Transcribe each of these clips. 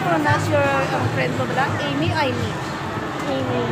pronounce your friend mo ba? Amy, Amy. Amy.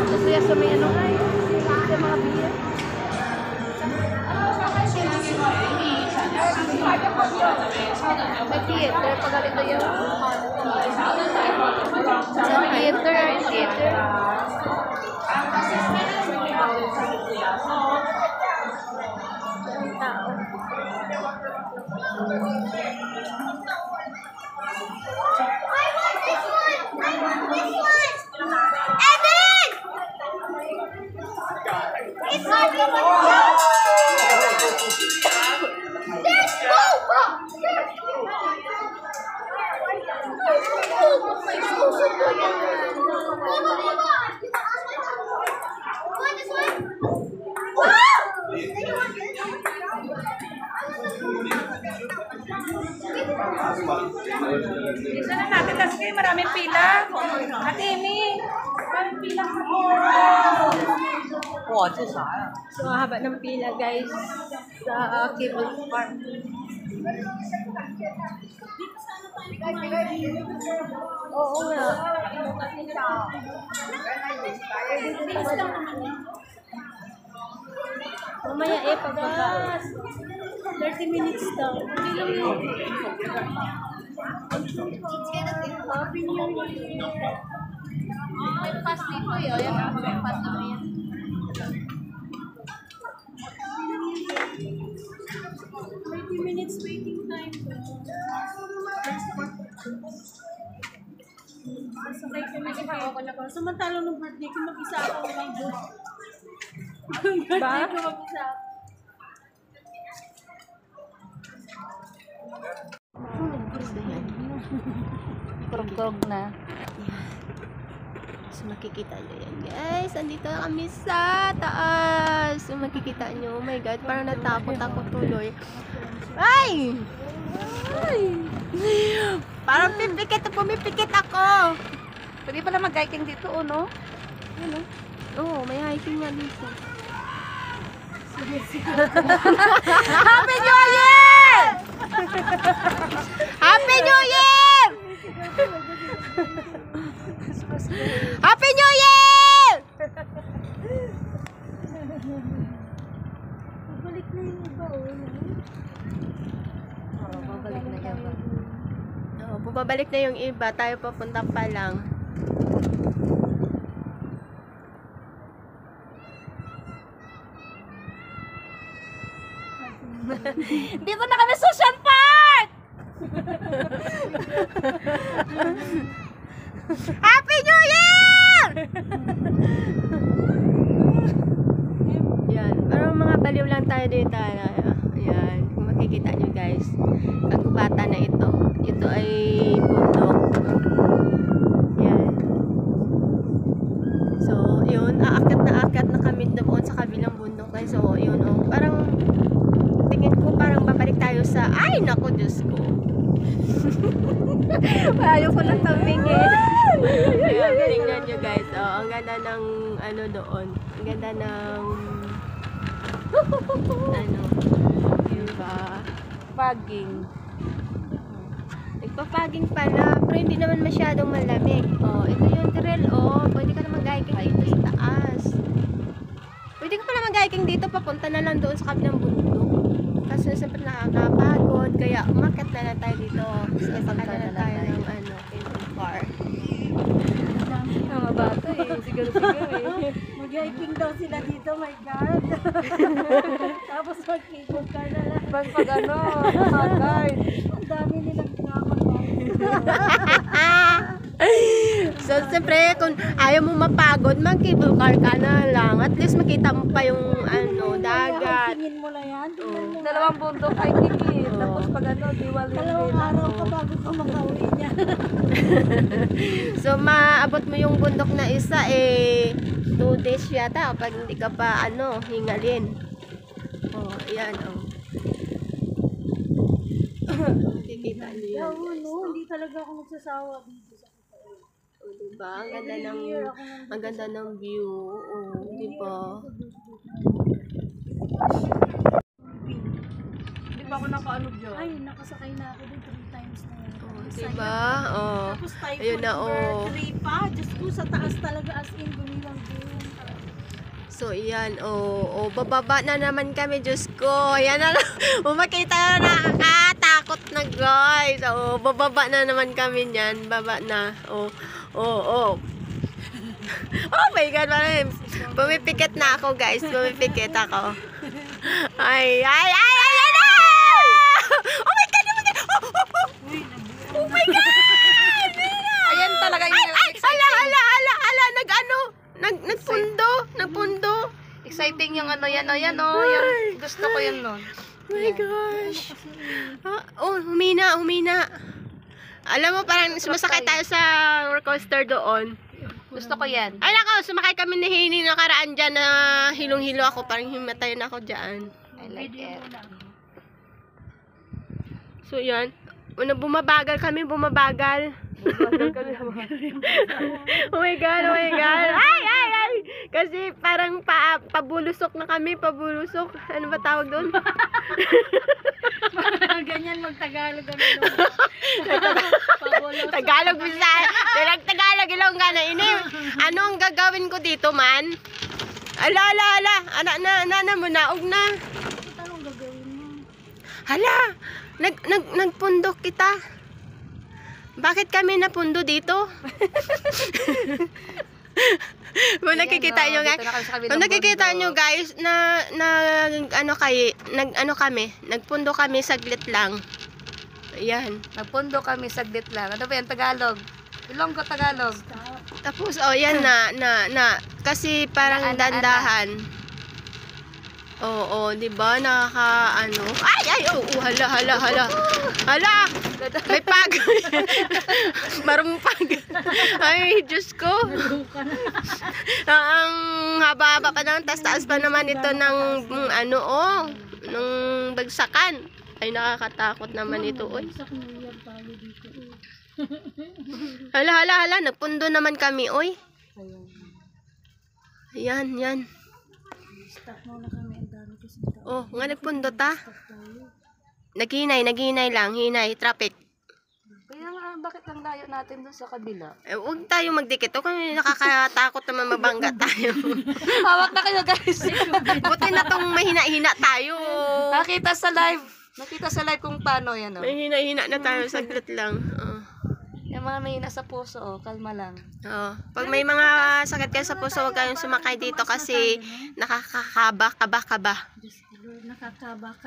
Gusto yan sa may ano ay. Sa mga biya. May theater. Pagalito yun. Sa theater. Theater. Isa na natin kasi maraming pila. Ate Amy, maraming pila. Wow, ito saan? So, haba ng pila guys sa cable car. Oo nga. Mamaya pagkas. 30 minutes daw. Hindi lang yun. Happy New Year. May pass dito yun. May pass dito yan. Minutes waiting time. Sasakay kami sa samantala nung birthday ko, mag-isa ako ng bus. Birthday ko mag-isa. Kurog-kurog na. So makikita nyo yan guys. Andito na kami sa taas. So makikita nyo. Oh my god, parang natakot ako tuloy. Ay! Ay! Parang pumipikit ako. Pwede pala mag-hiking dito, no? Ano? Oo, may hiking nga dito. Happy New Year! Happy New Year! Happy New Year! Babalik na yung iba, babalik na yung iba. Oo, bumabalik na yung iba. Tayo papunta pa lang. Dito na kami sa Ocean Park! Happy New Year! Yan, parang mga baliw lang tayo dito. Ayan, kung makikita nyo guys, kagubatan na ito. Ito ay bundok. Yan. So, yun, aakyat na kami doon sa kabilang bundok guys. So, yun, oh, parang tingin ko parang babalik tayo sa, ay naku, Diyos ko. Ayaw ko na tumingin. Tingnan nyo guys. Oh, ang ganda ng ano doon. Ang ganda ng ano. Diba? Paging. Nagpa-fogging pala. Pero hindi naman masyadong malamig. Oh, ito yung trail. Oh, pwede ka na mag-hiking dito sa taas. Pwede ka pala mag-hiking dito. Papunta na lang doon sa kabilang bundok. Kaso siyempre nakakapagod. Kaya umakyat na lang tayo dito. Sasakay na lang tayo ng ano, cable car. Mga bata eh. Siguro eh. Mag-hiking daw sila dito, my God. Tapos mag-cable car na lang. Pag ano, hagard. Ang dami nilang pinapagod. So, siyempre, kung ayaw mo mapagod, mag-cable car ka na lang. At least makita mo pa yung ano, dagat. Tingin mo na yan. Dalawang bundok hiking eh. Tapos pag ano, diwal yung Dalawang araw ka bago ka makauwi niya. So, maabot mo yung bundok na isa, 2 days yata pag hindi ka pa, hingalin. Oh, ayan, oh. Kikita niyo yan, guys. No, hindi talaga ako magsasawa dito sa Oh, diba? Ang ganda ng view. Oh, diba? ako nakaano dyan. Ay, nakasakay na ako din 3 times na yan. Diba? Oh. Tapos typhoon Ayun na, number oh. 3 pa. Diyos ko, sa taas talaga as in, gumiwang din. So, iyan. Oh, bababa na naman kami. Diyos ko. Ayan na. Umakita na. Nakakatakot na, guys. Oh, bababa na naman kami niyan. Baba na. Oh. Oh my God. Pumipikit na ako, guys. Pumipikit ako. Ay. Ayan na! Oh my God! Oh my God! Ayan talaga yung Ala, nagpundo. exciting yung ano yan, yung gusto ko yun nun. Oh my gosh. Humina. Alam mo, parang sumasakay tayo sa roller coaster doon. Gusto ko yan. Ay, nako, sumakay kami ni Hini nakaraan dyan na hilong-hilo ako. Parang himatay na ako dyan. I like it. So, yan. Bumabagal kami. Oh my God. Ay. Kasi parang pabulusok na kami. Ano ba tawag doon? Ganyan mag-Tagalog kami. Tagalog, Bisaya. Tagalog, Ilongga na ini. Anong gagawin ko dito, man? Ala. Anak na mo, naog na. Anong gagawin mo? Hala, nagpundok kita. Bakit kami napundo dito? Kung nakikita nyo guys, nagpundo kami saglit lang. Ayan. Nagpundo kami saglit lang. Ano ba yan? Tagalog. Ilonggo Tagalog. Tapos, yan na. Kasi parang dandahan. Oo, di ba? Nakaka, hala. May pag. Marumpag. Ay, Diyos ko. Ang haba-haba pa naman, taas pa naman ito ng, ng bagsakan. Ay, nakakatakot naman ito, oy. Hala, nagpundo naman kami, oy. Ayan. Stop muna kami. Ang dami kasi. Oh, nga nagpundo ta. Naghinay lang, traffic. Kaya nga, bakit ang layo natin doon sa kabila? Huwag tayo magdikit. Kung nakakatakot naman mabangga tayo. Hawak na kayo, guys. Buti na tong mahina-hina tayo. Nakita sa live kung paano yan, Mahina-hina na tayo, saglit lang. Yung mga mahina sa puso, kalma lang. Pag may mga sakit kayo sa puso, huwag kayong sumakay dito kasi nakakakaba. Diyos ko, Lord, nakakaba.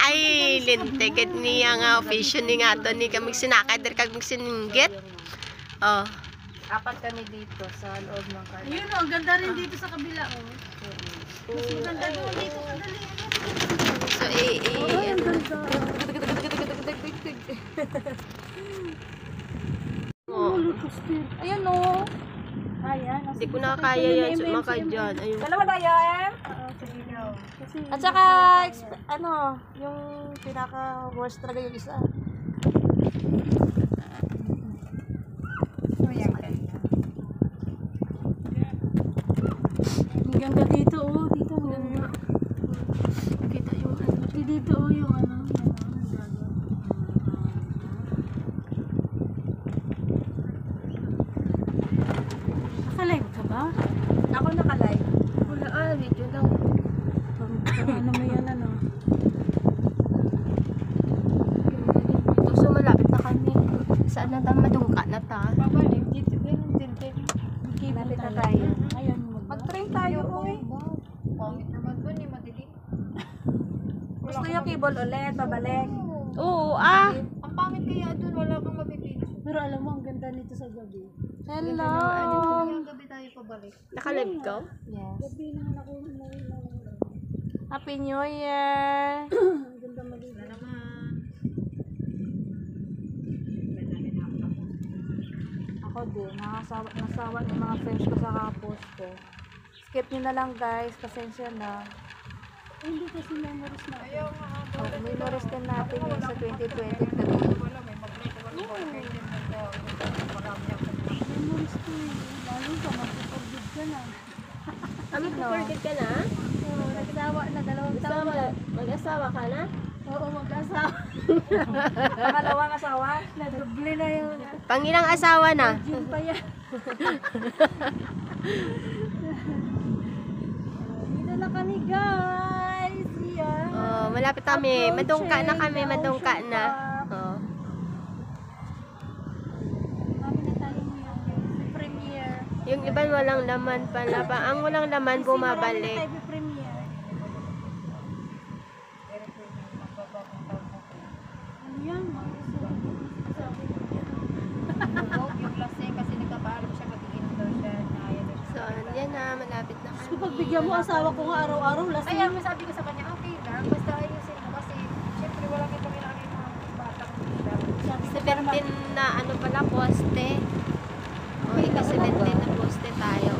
Ay, lintikit niya nga, official ni nga to, ni kami sinakay, dari kag magsininggit. Apat kami dito sa loob ng car. Ayun o, ang ganda rin dito sa kabila o. Mas maganda doon dito, kadali. So, Ang ganda. Ayun o. Ayan. Hindi ko na kaya yan, sumakay dyan. Ayun. Dalawa tayo, Sige daw. Kasi At saka, yung pinaka-worst talaga yung isa. ang ganda dito o. Dito ang ganda. Kita yung Dito o yung Nakalive ka ba? Ako naka-live. Wala, video lang. Ano mo yan So, malapit na kami. Saan na tayo madungka na ta? Babalik dito. Ganun din. Malapit na tayo. Ayan mo ba? Mag-train tayo, oy. Pangit naman doon eh, madilim. Gusto yung cable ulit, babalik. Oo, Ang pangit kaya doon, wala kang mapipili. Pero alam mo, ang ganda nito sa gabi. Hello. Gabi tayo pabalik. Naka-live ka? Yes. Gabi naman ako Happy New Year. ang ganda maligo. Ako din, nasawa ng mga friends ko sa kapos ko. Skip nyo na lang guys, pasensya na. Hindi kasi memories na. Ayaw nga. Memories din natin yun sa 2023. Memories ko eh. Lalo ka, magpapagod ka na. Kami forget ka na? Oo, nagsama Mag-asawa na, 2 taon na. Mag-asawa ka na? Oo, mag-asawa. Pangalawang asawa? Nadoble na yun. Pangilang asawa na? Yun pa yan. Dito na kami guys. Yan. Oh, malapit kami. Madungka na kami, madungka na. Oh. Kami na tayo ngayon. Premiere. Yung iba walang laman pala. Ang walang laman bumabalik. Kasi marami na tayo premiere. Ano yan? Yung lasing kasi nagkapaalam siya, mag-iinom daw siya. So, yan na. Malapit na Kasi kami. pag bigyan mo asawa ko nga araw-araw, lasing. Kaya masabi ko sa kanya, okay lang, basta ayusin mo kasi syempre wala kita kailangan yung mga batang nila. 17 na ano pala, poste. O, ika-17 na poste tayo.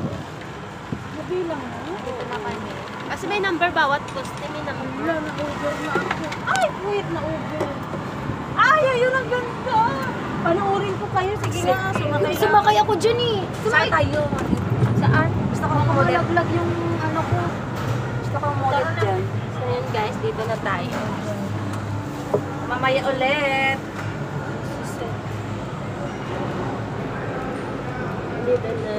Nabilang mo. Dito na kami. Kasi may number bawat poste, may Wala, number. na-over na ako. Ay, wait, na-over. Ay, ayun ang ganda. Panoorin ko kayo. Sige nga, sumakay na. Sumakay ako dyan eh. Saan tayo? Saan? Gusto ko ng model. Malaglag yung ano ko. Gusto ko ng model dyan. So, yun guys, dito na tayo. Mamaya ulit. Dito na.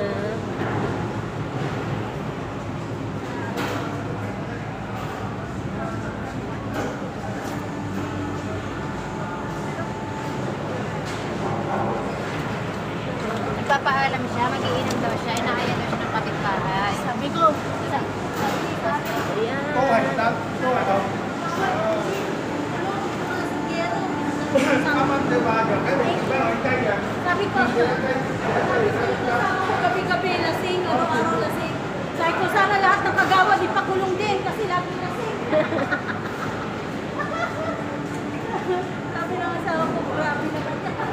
Nagpapaalam siya, mag-iinom daw siya, inaayan daw siya ng kapitbahay. Sabi ko, Ayan. sabi ko, gabi-gabi lasing, araw-araw lasing. Sabi ko, sana lahat ng kagawa di pakulong din kasi lagi lasing. Sabi ng asawa ko, grabe naman yan.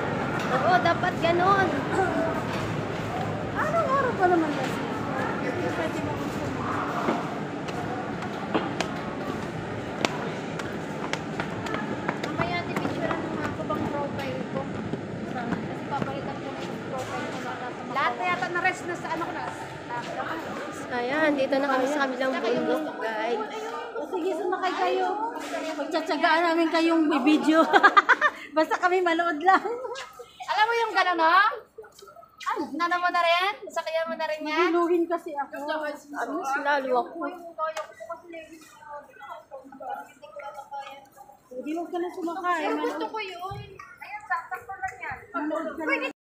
Oo, dapat ganon. Araw-araw pa naman lasing. Pwede mo gusto mo. Mamaya picturean mo nga ako bang profile ko. Kasi papalitan ko na yung profile ko. Lahat na yata na-rest na sa ano ko na. Ayan, dito na kami sa kabilang bundok, guys. O sige, sumakay kayo. Pagtsatsagaan namin kayong video. Basta kami manood lang. Alam mo yung gano'n, no? Nana mo na rin? Sakyan mo na rin yan? Hiluhin kasi ako. Ano, sinalo ako. Hindi mo ka na sumakay. Gusto ko yun. Ayan, sakto lang yan. Manood ka na.